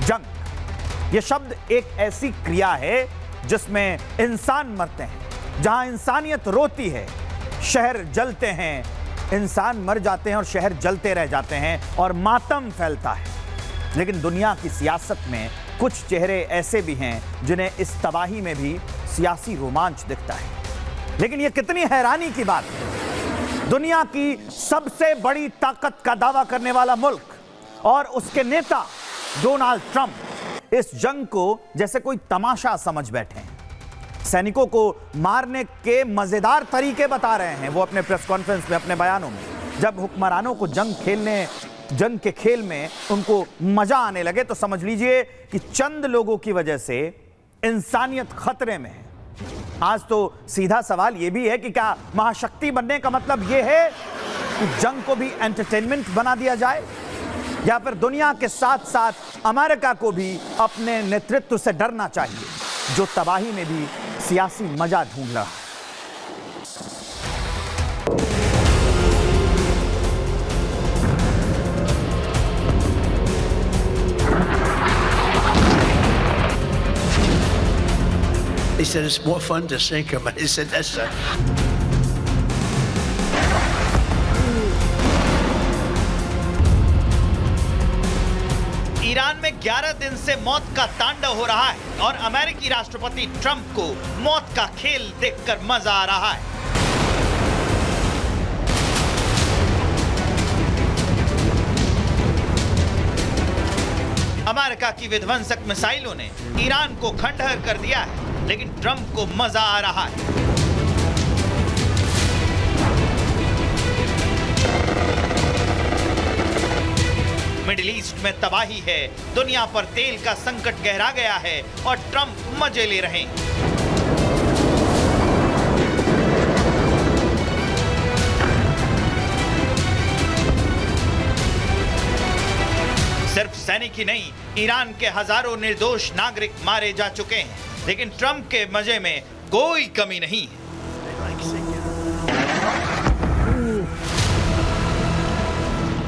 जंग। यह शब्द एक ऐसी क्रिया है जिसमें इंसान मरते हैं, जहां इंसानियत रोती है, शहर जलते हैं, इंसान मर जाते हैं और शहर जलते रह जाते हैं और मातम फैलता है। लेकिन दुनिया की सियासत में कुछ चेहरे ऐसे भी हैं जिन्हें इस तबाही में भी सियासी रोमांच दिखता है। लेकिन यह कितनी हैरानी की बात है, दुनिया की सबसे बड़ी ताकत का दावा करने वाला मुल्क और उसके नेता डोनाल्ड ट्रंप इस जंग को जैसे कोई तमाशा समझ बैठे हैं। सैनिकों को मारने के मजेदार तरीके बता रहे हैं वो अपने प्रेस कॉन्फ्रेंस में, अपने बयानों में। जब हुक्मरानों को जंग के खेल में उनको मजा आने लगे तो समझ लीजिए कि चंद लोगों की वजह से इंसानियत खतरे में है। आज तो सीधा सवाल यह भी है कि क्या महाशक्ति बनने का मतलब यह है कि जंग को भी एंटरटेनमेंट बना दिया जाए, या फिर दुनिया के साथ साथ अमेरिका को भी अपने नेतृत्व से डरना चाहिए जो तबाही में भी सियासी मजा ढूंढ रहा है। He said it's more fun to sink him. I said that's Iran में 11 दिन से मौत का तांडव हो रहा है और अमेरिकी राष्ट्रपति ट्रंप को मौत का खेल देखकर मजा आ रहा है। अमेरिका की विध्वंसक मिसाइलों ने ईरान को खंडहर कर दिया है, लेकिन ट्रंप को मजा आ रहा है। मिडिल ईस्ट में तबाही है, दुनिया पर तेल का संकट गहरा गया है और ट्रंप मजे ले रहे हैं। सिर्फ सैनिक ही नहीं, ईरान के हजारों निर्दोष नागरिक मारे जा चुके हैं, लेकिन ट्रंप के मजे में कोई कमी नहीं है।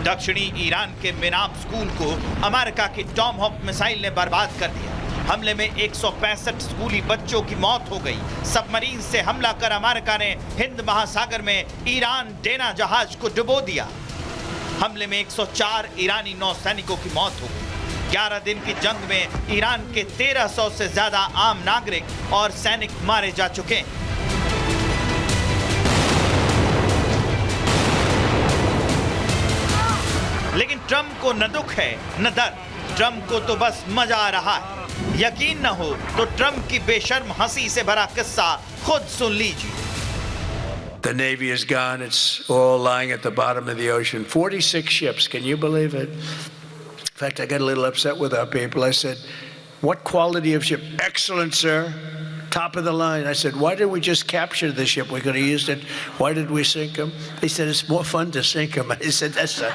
दक्षिणी ईरान के मिनाब स्कूल को अमेरिका की टॉमहॉक मिसाइल ने बर्बाद कर दिया। हमले में 165 स्कूली बच्चों की मौत हो गई। सबमरीन से हमला कर अमेरिका ने हिंद महासागर में ईरान डेना जहाज को डुबो दिया। हमले में 104 ईरानी नौसैनिकों की मौत हो गई। 11 दिन की जंग में ईरान के 1300 से ज्यादा आम नागरिक और सैनिक मारे जा चुके हैं। लेकिन ट्रंप को न दुख है न दर्द, ट्रंप को तो बस मजा आ रहा है। यकीन न हो तो ट्रंप की बेशर्म हंसी से भरा किस्सा खुद सुन लीजिए। The Navy is gone. It's all lying at the bottom of the ocean. 46 ships. Can you believe it? In fact, I got a little upset with our people. I said, "What quality of ship? Excellent, sir. Top of the line." I said, "Why didn't we just capture the ship? We could have used it. Why did we sink them?" He said, "It's more fun to sink them." I said, "That's a..."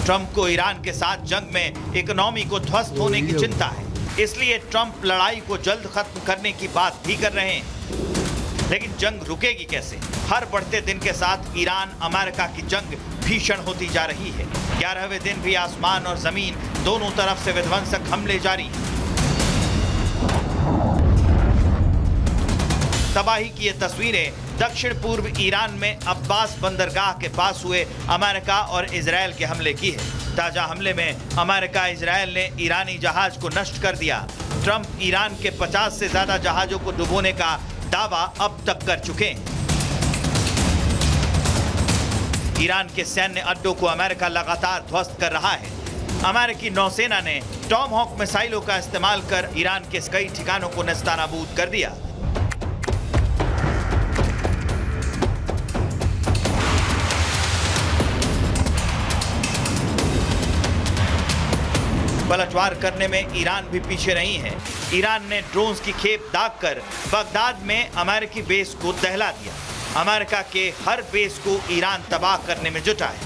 Trump को Iran के साथ जंग में economy को ध्वस्त होने की चिंता है, इसलिए ट्रंप लड़ाई को जल्द खत्म करने की बात भी कर रहे हैं। लेकिन जंग रुकेगी कैसे? हर बढ़ते दिन के साथ ईरान अमेरिका की जंग भीषण होती जा रही है। 11वें दिन भी आसमान और जमीन दोनों तरफ से विध्वंसक हमले जारी हैं। तबाही की ये तस्वीरें दक्षिण पूर्व ईरान में अब्बास बंदरगाह के पास हुए अमेरिका और इजरायल के हमले की है। ताजा हमले में अमेरिका इजरायल ने ईरानी जहाज को नष्ट कर दिया। ट्रंप ईरान के 50 से ज्यादा जहाजों को डुबोने का दावा अब तक कर चुके हैं। ईरान के सैन्य अड्डों को अमेरिका लगातार ध्वस्त कर रहा है। अमेरिकी नौसेना ने टॉमहॉक मिसाइलों का इस्तेमाल कर ईरान के कई ठिकानों को नेस्तनाबूद कर दिया। पलटवार करने में ईरान भी पीछे नहीं है। ईरान ने ड्रोन्स की खेप दागकर बगदाद में अमेरिकी बेस को दहला दिया। अमेरिका के हर बेस को ईरान तबाह करने में जुटा है।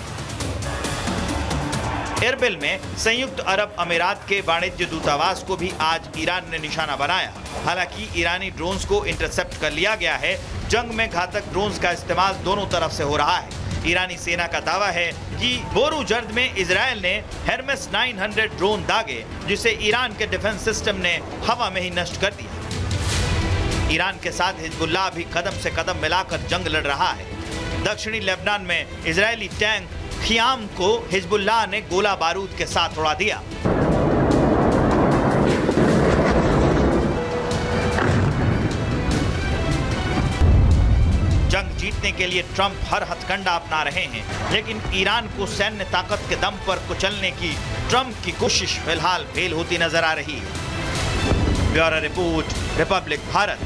एरबिल में संयुक्त अरब अमीरात के वाणिज्य दूतावास को भी आज ईरान ने निशाना बनाया। हालांकि ईरानी ड्रोन्स को इंटरसेप्ट कर लिया गया है। जंग में घातक ड्रोन्स का इस्तेमाल दोनों तरफ से हो रहा है। ईरानी सेना का दावा है कि बोरूजर्द में इजराइल ने हेरमेस 900 ड्रोन दागे, जिसे ईरान के डिफेंस सिस्टम ने हवा में ही नष्ट कर दिया। ईरान के साथ हिजबुल्लाह भी कदम से कदम मिलाकर जंग लड़ रहा है। दक्षिणी लेबनान में इजरायली टैंक खियाम को हिजबुल्लाह ने गोला बारूद के साथ उड़ा दिया। जंग जीतने के लिए ट्रंप हर हथकंडा अपना रहे हैं, लेकिन ईरान को सैन्य ताकत के दम पर कुचलने की ट्रंप की कोशिश फिलहाल फेल होती नजर आ रही है। Bureau report, Republic Bharat.